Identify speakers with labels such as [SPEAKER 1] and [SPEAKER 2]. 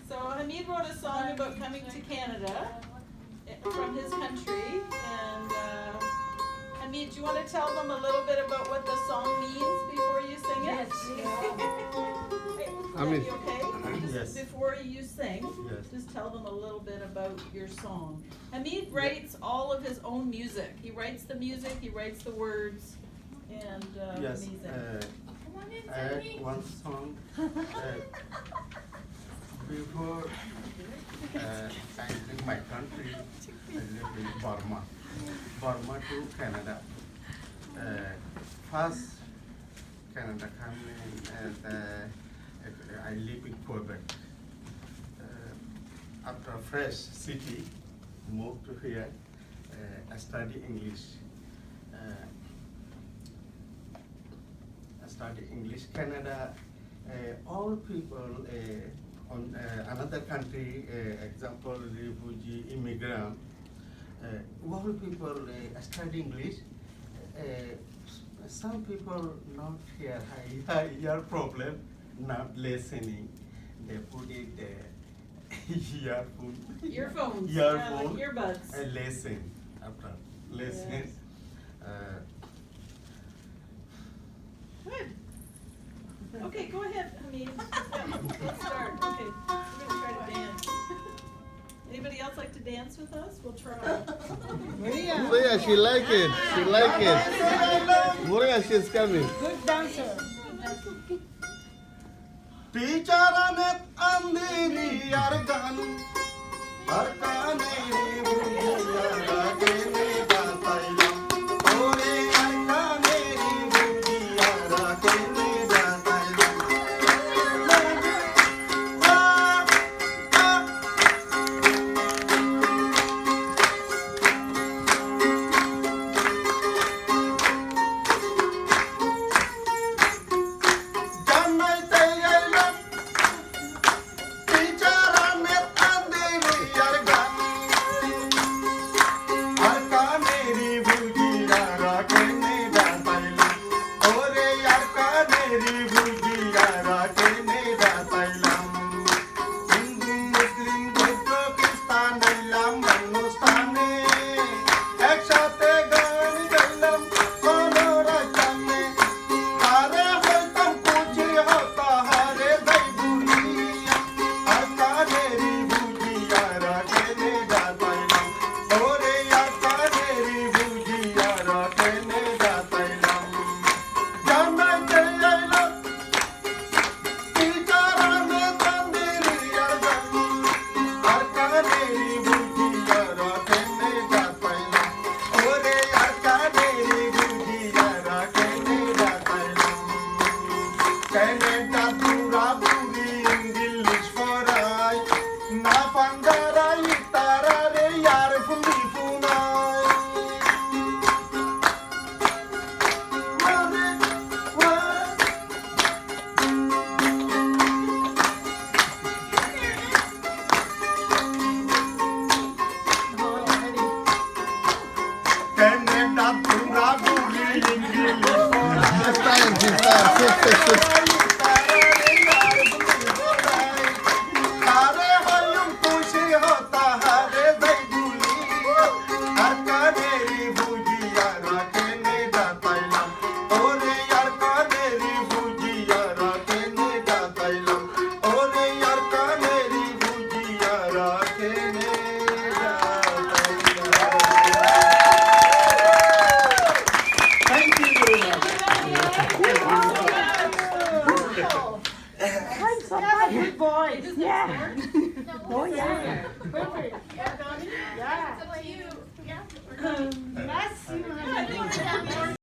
[SPEAKER 1] So Hamid wrote a song about coming to Canada from his country, and Hamid, do you want to tell them a little bit about what the song means before you sing it? Would that be okay?
[SPEAKER 2] Yes.
[SPEAKER 1] Before you sing,
[SPEAKER 2] Yes.
[SPEAKER 1] just tell them a little bit about your song. Hamid writes all of his own music. He writes the music, he writes the words, and
[SPEAKER 2] Yes.
[SPEAKER 1] amazing.
[SPEAKER 2] I had one song before I in my country. I live in Burma to Canada. First Canada coming and I live in Quebec. After fresh city, moved to here. I study English. I study English. Canada, all people on another country, example refugee, immigrant, all people study English. Some people not hear problem, not listening. They put it earphone.
[SPEAKER 1] Earphones, yeah, like
[SPEAKER 2] Earphone.
[SPEAKER 1] earbuds.
[SPEAKER 2] And listen after listen.
[SPEAKER 1] Yes. Good. Okay, go ahead, Hamid. Let's start. Okay, we're gonna try to dance. Anybody else like to dance with us? We'll try.
[SPEAKER 3] Maria, she like it. She like it. Maria, she's coming.
[SPEAKER 4] Good dancer.
[SPEAKER 2] Teacher andiri argan arkaneri bujiyara kene datailam ore arkaneri bujiyara kene datailam Janai tayailam
[SPEAKER 3] This time, sister.
[SPEAKER 2] Thank you very much.
[SPEAKER 4] I'm so bad. Good boy. Yeah. Oh, yeah.